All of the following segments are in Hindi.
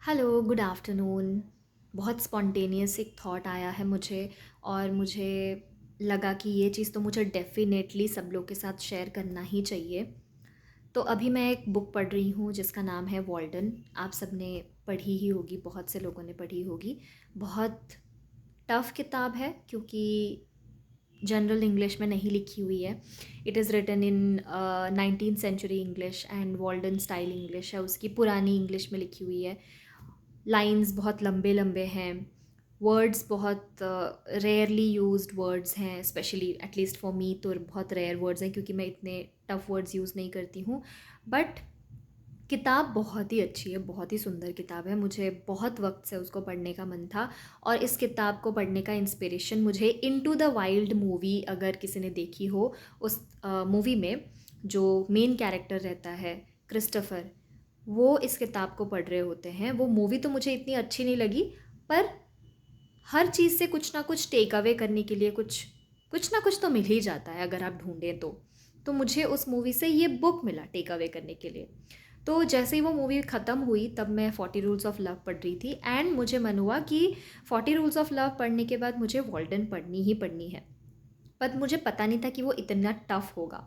Hello, good afternoon. बहुत स्पॉन्टेनियस एक थॉट आया है मुझे और मुझे लगा कि ये चीज़ तो मुझे डेफ़िनेटली सब लोग के साथ शेयर करना ही चाहिए। तो अभी मैं एक बुक पढ़ रही हूँ जिसका नाम है वॉल्डन। आप सब ने पढ़ी ही होगी, बहुत से लोगों ने पढ़ी होगी। बहुत टफ़ किताब है क्योंकि जनरल इंग्लिश में नहीं लिखी हुई है। It is written in 19th century English and Walden style English है, उसकी पुरानी इंग्लिश में लिखी हुई है। लाइंस बहुत लंबे लंबे हैं, वर्ड्स बहुत रेयरली यूज्ड वर्ड्स हैं, स्पेशली एटलीस्ट फॉर मी तो बहुत रेयर वर्ड्स हैं क्योंकि मैं इतने टफ़ वर्ड्स यूज़ नहीं करती हूँ। बट किताब बहुत ही अच्छी है, बहुत ही सुंदर किताब है। मुझे बहुत वक्त से उसको पढ़ने का मन था और इस किताब को पढ़ने का इंस्पिरेशन मुझे इनटू द वाइल्ड मूवी, अगर किसी ने देखी हो, उस मूवी में जो मेन कैरेक्टर रहता है क्रिस्टोफर, वो इस किताब को पढ़ रहे होते हैं। वो मूवी तो मुझे इतनी अच्छी नहीं लगी, पर हर चीज़ से कुछ ना कुछ टेक अवे करने के लिए कुछ कुछ ना कुछ तो मिल ही जाता है अगर आप ढूंढें तो मुझे उस मूवी से ये बुक मिला टेक अवे करने के लिए। तो जैसे ही वो मूवी ख़त्म हुई तब मैं 40 रूल्स ऑफ लव पढ़ रही थी एंड मुझे मन हुआ कि 40 रूल्स ऑफ लव पढ़ने के बाद मुझे वॉल्डन पढ़नी ही पढ़नी है। पर मुझे पता नहीं था कि वो इतना टफ होगा।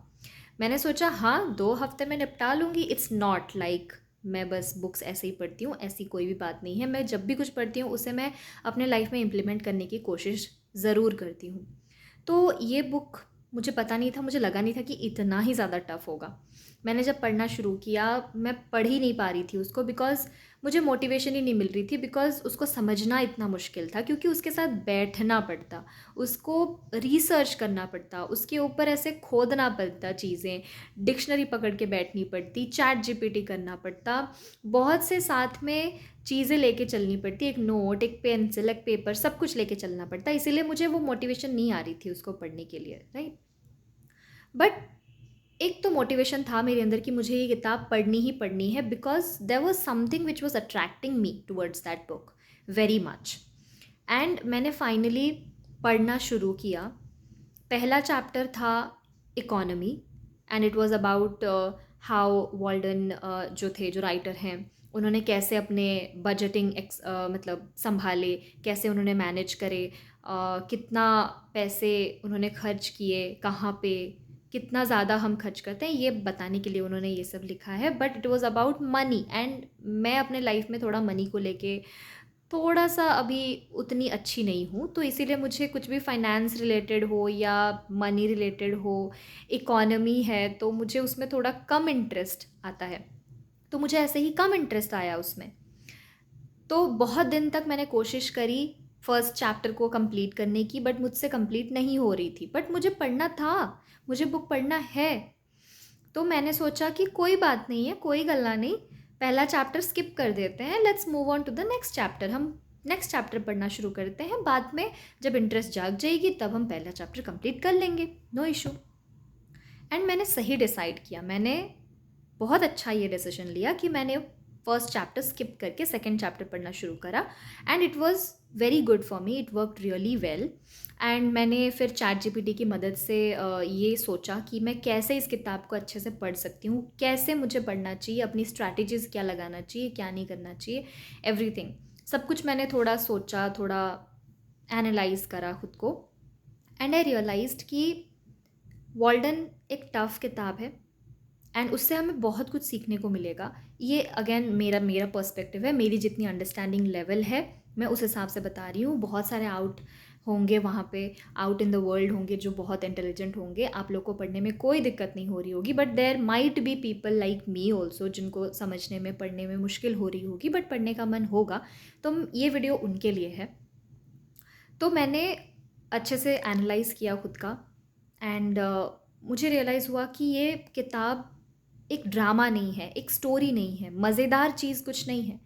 मैंने सोचा हाँ, 2 हफ्ते में निपटा लूँगी। इट्स नॉट लाइक मैं बस बुक्स ऐसे ही पढ़ती हूँ, ऐसी कोई भी बात नहीं है। मैं जब भी कुछ पढ़ती हूँ उसे मैं अपने लाइफ में इम्प्लीमेंट करने की कोशिश ज़रूर करती हूँ। तो ये बुक मुझे पता नहीं था, मुझे लगा नहीं था कि इतना ही ज़्यादा टफ होगा। मैंने जब पढ़ना शुरू किया, मैं पढ़ ही नहीं पा रही थी उसको, बिकॉज़ मुझे मोटिवेशन ही नहीं मिल रही थी, बिकॉज़ उसको समझना इतना मुश्किल था क्योंकि उसके साथ बैठना पड़ता, उसको रिसर्च करना पड़ता, उसके ऊपर ऐसे खोदना पड़ता चीज़ें, डिक्शनरी पकड़ के बैठनी पड़ती, चैट जीपीटी करना पड़ता, बहुत से साथ में चीज़ें लेके चलनी पड़ती, एक नोट, एक पेंसिल, एक पेपर, सब कुछ लेके चलना पड़ता। इसीलिए मुझे वो मोटिवेशन नहीं आ रही थी उसको पढ़ने के लिए, राइट। बट एक तो मोटिवेशन था मेरे अंदर कि मुझे ये किताब पढ़नी ही पढ़नी है, because there was something which was attracting me towards that book very much. And मैंने फाइनली पढ़ना शुरू किया। पहला चैप्टर था economy and it was about how Walden जो थे, जो राइटर हैं, उन्होंने कैसे अपने बजटिंग मतलब संभाले, कैसे उन्होंने मैनेज करे, कितना पैसे उन्होंने खर्च किए, कहाँ पे कितना ज़्यादा हम खर्च करते हैं, ये बताने के लिए उन्होंने ये सब लिखा है। But it was about money and मैं अपने लाइफ में थोड़ा मनी को लेके थोड़ा सा अभी उतनी अच्छी नहीं हूँ, तो इसीलिए मुझे कुछ भी फाइनेंस रिलेटेड हो या मनी रिलेटेड हो, इकोनॉमी है, तो मुझे उसमें थोड़ा कम इंटरेस्ट आता है। तो मुझे ऐसे ही कम इंटरेस्ट आया उसमें। तो बहुत दिन तक मैंने कोशिश करी फर्स्ट चैप्टर को कंप्लीट करने की, बट मुझसे कंप्लीट नहीं हो रही थी। बट मुझे पढ़ना था, मुझे बुक पढ़ना है। तो मैंने सोचा कि कोई बात नहीं है, कोई गल्ला नहीं, पहला चैप्टर स्किप कर देते हैं, let's move on to the next chapter. हम नेक्स्ट चैप्टर पढ़ना शुरू करते हैं, बाद में जब इंटरेस्ट जाग जाएगी तब हम पहला चैप्टर कंप्लीट कर लेंगे, नो इशू। एंड मैंने सही डिसाइड किया, मैंने बहुत अच्छा ये डिसीजन लिया कि मैंने फर्स्ट चैप्टर स्किप करके सेकेंड चैप्टर पढ़ना शुरू करा and it was very good for me, it worked really well. And मैंने फिर चैट जीपीटी की मदद से ये सोचा कि मैं कैसे इस किताब को अच्छे से पढ़ सकती हूँ, कैसे मुझे पढ़ना चाहिए, अपनी स्ट्रैटेजीज़ क्या लगाना चाहिए, क्या नहीं करना चाहिए, एवरीथिंग, सब कुछ मैंने थोड़ा सोचा, थोड़ा एनालाइज करा खुद को। एंड आई रियलाइज्ड कि वॉल्डन एक टफ़ किताब है एंड उससे हमें बहुत कुछ सीखने को मिलेगा। ये अगेन मेरा मेरा पर्सपेक्टिव है, मेरी जितनी अंडरस्टैंडिंग लेवल है मैं उस हिसाब से बता रही हूँ। बहुत सारे आउट होंगे वहाँ पे, आउट इन द वर्ल्ड होंगे जो बहुत इंटेलिजेंट होंगे, आप लोग को पढ़ने में कोई दिक्कत नहीं हो रही होगी, but there might be people like me also जिनको समझने में, पढ़ने में मुश्किल हो रही होगी, बट पढ़ने का मन होगा। तो ये वीडियो उनके लिए है। तो मैंने अच्छे से एनालाइज़ किया खुद का एंड मुझे रियलाइज़ हुआ कि ये किताब एक ड्रामा नहीं है, एक स्टोरी नहीं है, मज़ेदार चीज़ कुछ नहीं है।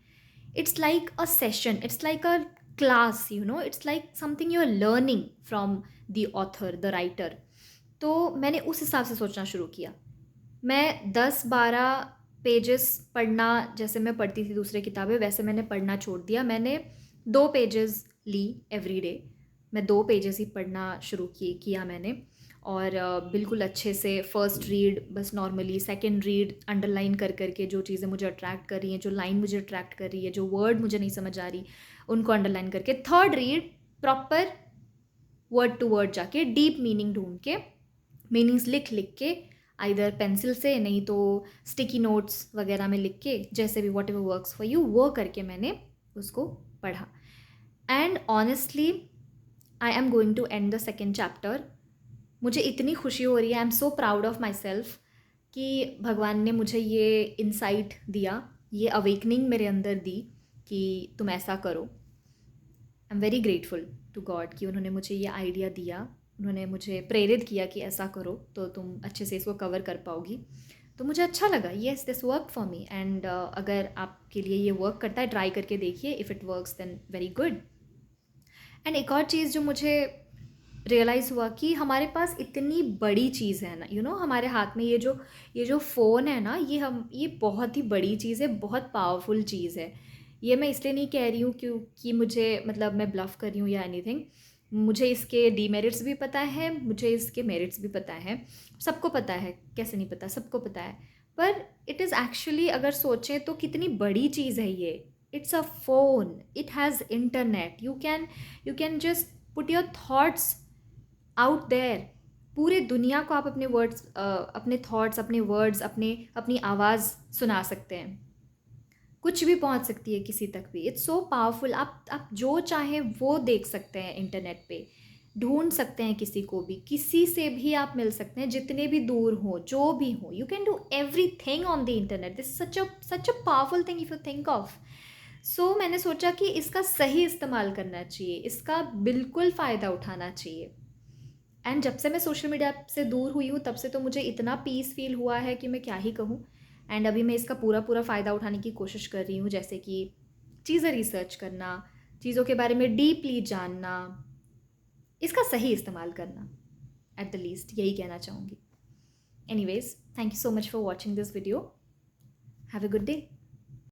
It's like a session, it's like a class, you know, it's like something you are learning from the author, the writer. तो मैंने उस हिसाब से सोचना शुरू किया। मैं 10-12 पेजेस पढ़ना, जैसे मैं पढ़ती थी दूसरे किताबें, वैसे मैंने पढ़ना छोड़ दिया। मैंने 2 पेजेस ली एवरी डे, मैं 2 पेजेस ही पढ़ना शुरू किया मैंने। और बिल्कुल अच्छे से फर्स्ट रीड बस नॉर्मली, सेकंड रीड अंडरलाइन कर करके जो चीज़ें मुझे अट्रैक्ट कर रही हैं, जो लाइन मुझे अट्रैक्ट कर रही है, जो वर्ड मुझे नहीं समझ आ रही उनको अंडरलाइन करके, third read proper word to word जाके डीप मीनिंग ढूंढ के, मीनिंग्स लिख लिख के, आइदर पेंसिल से, नहीं तो स्टिकी नोट्स वगैरह में लिख के, जैसे भी whatever works for you, वो करके मैंने उसको पढ़ा. And honestly I am going to end the second chapter. मुझे इतनी खुशी हो रही है, I am so proud of myself कि भगवान ने मुझे ये इंसाइट दिया, ये अवेकनिंग मेरे अंदर दी कि तुम ऐसा करो. I am very grateful to God कि उन्होंने मुझे ये आइडिया दिया, उन्होंने मुझे प्रेरित किया कि ऐसा करो तो तुम अच्छे से इसको कवर कर पाओगी. तो मुझे अच्छा लगा, yes this work for me. And अगर आपके लिए ये वर्क करता है, ट्राई करके देखिए. If it works then very good. And एक और चीज़ जो मुझे रियलाइज़ हुआ कि हमारे पास इतनी बड़ी चीज़ है ना, हमारे हाथ में ये जो फ़ोन है ना, ये बहुत ही बड़ी चीज़ है, बहुत पावरफुल चीज़ है. ये मैं इसलिए नहीं कह रही हूँ क्योंकि मुझे मतलब मैं ब्लफ कर रही हूँ या एनीथिंग. मुझे इसके डीमेरिट्स भी पता है, मुझे इसके मेरिट्स भी पता है. सबको पता है, कैसे नहीं पता, सबको पता है. पर इट इज़ एक्चुअली, अगर सोचें तो कितनी बड़ी चीज़ है ये. It's a phone, it has internet. You can just put your thoughts out there. पूरे दुनिया को आप अपने वर्ड्स, अपने थॉट्स, अपने वर्ड्स, अपनी आवाज़ सुना सकते हैं. कुछ भी पहुंच सकती है किसी तक भी. It's so powerful. आप जो चाहें वो देख सकते हैं इंटरनेट पे, ढूंढ सकते हैं किसी को भी, किसी से भी आप मिल सकते हैं, जितने भी दूर हो, जो भी हो. You can do everything on the internet. This such a powerful thing if you think of. So मैंने सोचा कि इसका सही इस्तेमाल करना चाहिए, इसका बिल्कुल फ़ायदा उठाना चाहिए. एंड जब से मैं सोशल मीडिया से दूर हुई हूँ, तब से तो मुझे इतना पीस फील हुआ है कि मैं क्या ही कहूँ. एंड अभी मैं इसका पूरा पूरा फ़ायदा उठाने की कोशिश कर रही हूँ, जैसे कि चीज़ें रिसर्च करना, चीज़ों के बारे में डीपली जानना, इसका सही इस्तेमाल करना. एट द लीस्ट यही कहना चाहूँगी. Anyways, thank you so much for watching this video. Have a good day.